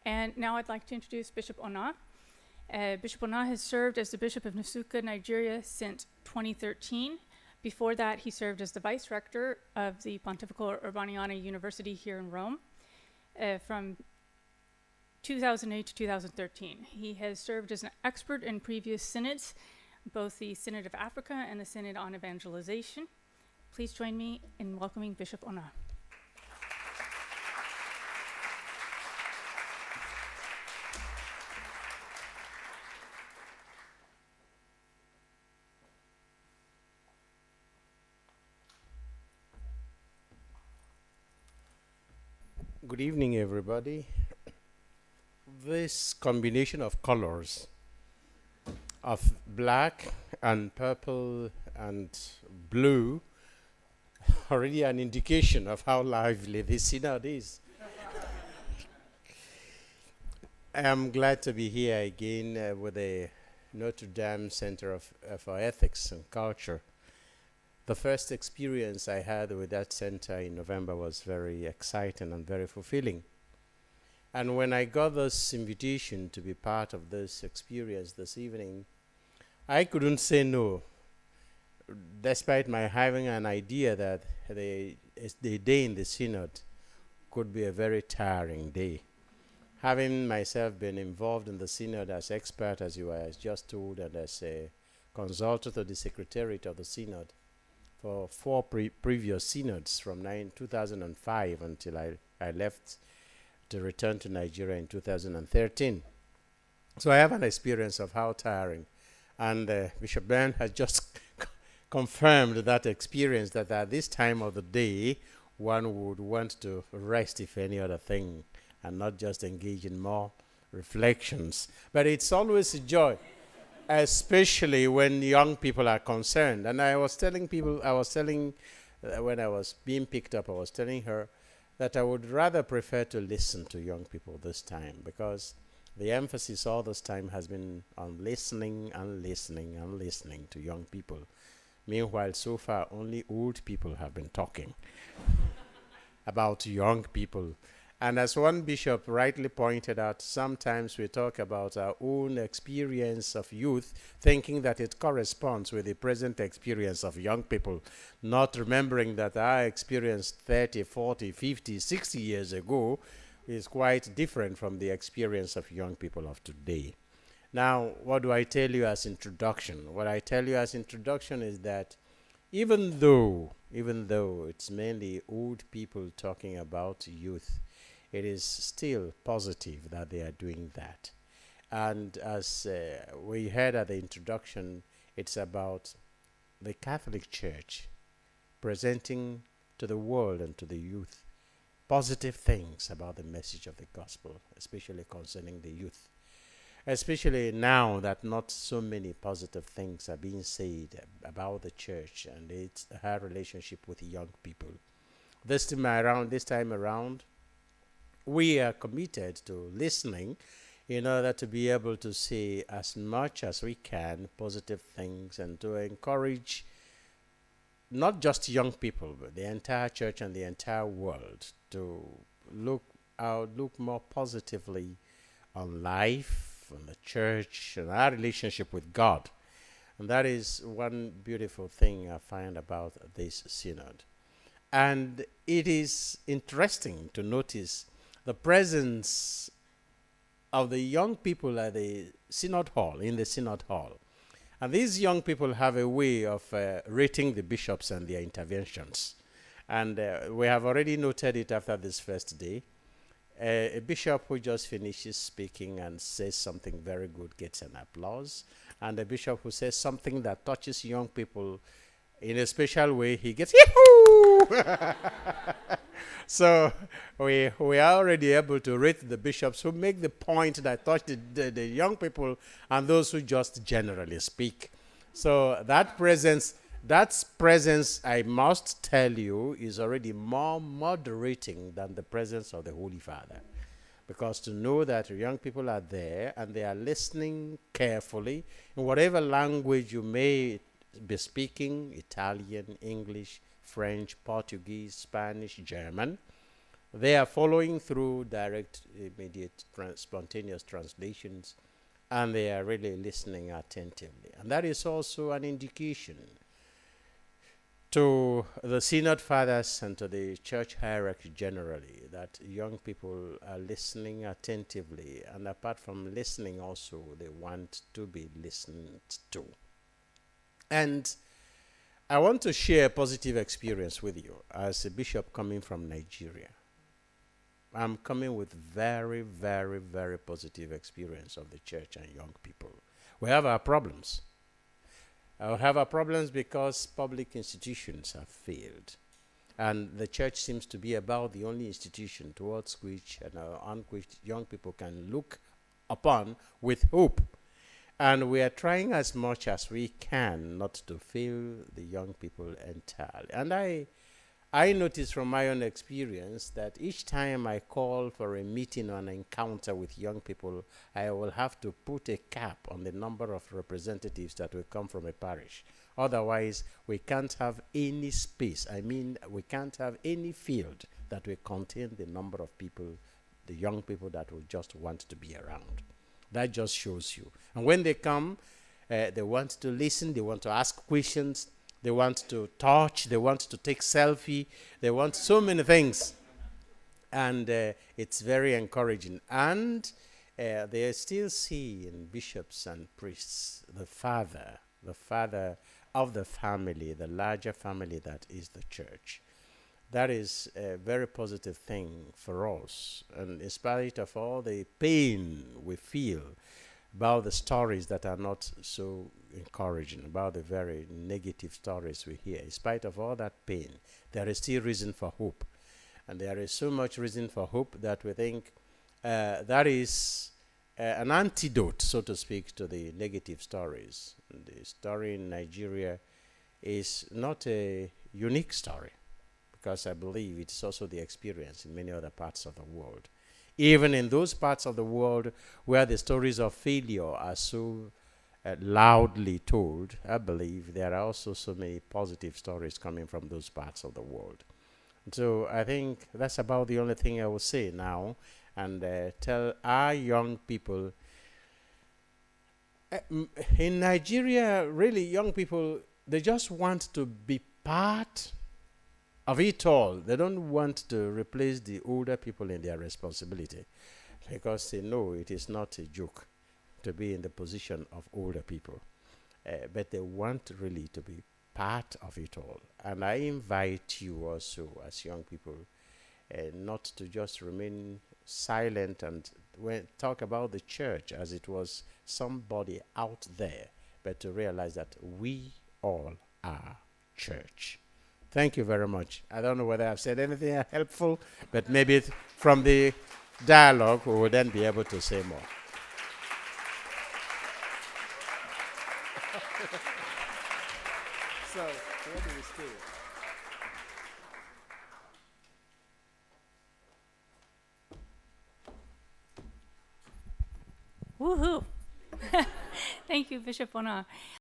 And now I'd like to introduce Bishop Onah. Bishop Onah has served as the Bishop of Nsukka, Nigeria since 2013. Before that, he served as the Vice Rector of the Pontifical Urbaniana University here in Rome from 2008 to 2013. He has served as an expert in previous synods, both the Synod of Africa and the Synod on Evangelization. Please join me in welcoming Bishop Onah. Good evening, everybody. This combination of colors of black and purple and blue already an indication of how lively this synod is. I am glad to be here again with the Notre Center for Ethics and Culture. The first experience I had with that center in November was very exciting and very fulfilling. And when I got this invitation to be part of this experience this evening, I couldn't say no, despite my having an idea that the day in the synod could be a very tiring day. Having myself been involved in the synod as expert, as you were just told, and as a consultant of the secretariat of the synod, for four previous synods from 2005 until I left to return to Nigeria in 2013. So I have an experience of how tiring. And Bishop Ben has just confirmed that experience, that at this time of the day, one would want to rest, if any other thing, and not just engage in more reflections. But it's always a joy, especially when young people are concerned. And I was telling when I was being picked up, I was telling her that I would rather prefer to listen to young people this time, because the emphasis all this time has been on listening and listening and listening to young people. Meanwhile, so far, only old people have been talking about young people. And as one bishop rightly pointed out, sometimes we talk about our own experience of youth, thinking that it corresponds with the present experience of young people, not remembering that our experience 30, 40, 50, 60 years ago is quite different from the experience of young people of today. Now, what do I tell you as introduction? What I tell you as introduction is that even though it's mainly old people talking about youth, it is still positive that they are doing that. And as we heard at the introduction, it's about the Catholic Church presenting to the world and to the youth positive things about the message of the gospel, especially concerning the youth. Especially now that not so many positive things are being said about the church and her relationship with young people. This time around, we are committed to listening in order to be able to say as much as we can positive things and to encourage not just young people, but the entire church and the entire world to look more positively on life, on the church, and our relationship with God. And that is one beautiful thing I find about this synod. And it is interesting to notice the presence of the young people at the synod hall, in the synod hall. And these young people have a way of rating the bishops and their interventions. And we have already noted it after this first day. A bishop who just finishes speaking and says something very good gets an applause. And a bishop who says something that touches young people in a special way, he gets yahoo! So we are already able to rate the bishops who make the point that touch the young people and those who just generally speak. So that presence, I must tell you, is already more moderating than the presence of the Holy Father. Because to know that young people are there and they are listening carefully in whatever language you may be speaking, Italian, English, French, Portuguese, Spanish, German, They are following through direct, immediate, spontaneous translations, and they are really listening attentively. And that is also an indication to the Synod Fathers and to the church hierarchy generally that young people are listening attentively, and apart from listening also, they want to be listened to. And I want to share a positive experience with you as a bishop coming from Nigeria. I'm coming with very, very, very positive experience of the church and young people. We have our problems. We have our problems because public institutions have failed. And the church seems to be about the only institution towards which on which young people can look upon with hope. And we are trying as much as we can not to fail the young people entirely. And I noticed from my own experience that each time I call for a meeting or an encounter with young people, I will have to put a cap on the number of representatives that will come from a parish. Otherwise, we can't have any space. I mean, we can't have any field that will contain the number of people, the young people that will just want to be around. That just shows you. And when they come, they want to listen, they want to ask questions, they want to touch, they want to take selfie, they want so many things. And it's very encouraging. And they still see in bishops and priests the father of the family, the larger family that is the church. That is a very positive thing for us. And in spite of all the pain we feel about the stories that are not so encouraging, about the very negative stories we hear, in spite of all that pain, there is still reason for hope. And there is so much reason for hope that we think that is an antidote, so to speak, to the negative stories. And the story in Nigeria is not a unique story, because I believe it's also the experience in many other parts of the world. Even in those parts of the world where the stories of failure are so loudly told, I believe there are also so many positive stories coming from those parts of the world. So I think that's about the only thing I will say now, and tell our young people. In Nigeria, really, young people, they just want to be part of it all. They don't want to replace the older people in their responsibility, because they know it is not a joke to be in the position of older people. But they want really to be part of it all. And I invite you also, as young people, not to just remain silent and talk about the church as it was somebody out there, but to realize that we all are church. Thank you very much. I don't know whether I've said anything helpful, but maybe from the dialogue we will then be able to say more. So, where do we stay? Woohoo! Thank you, Bishop Onah.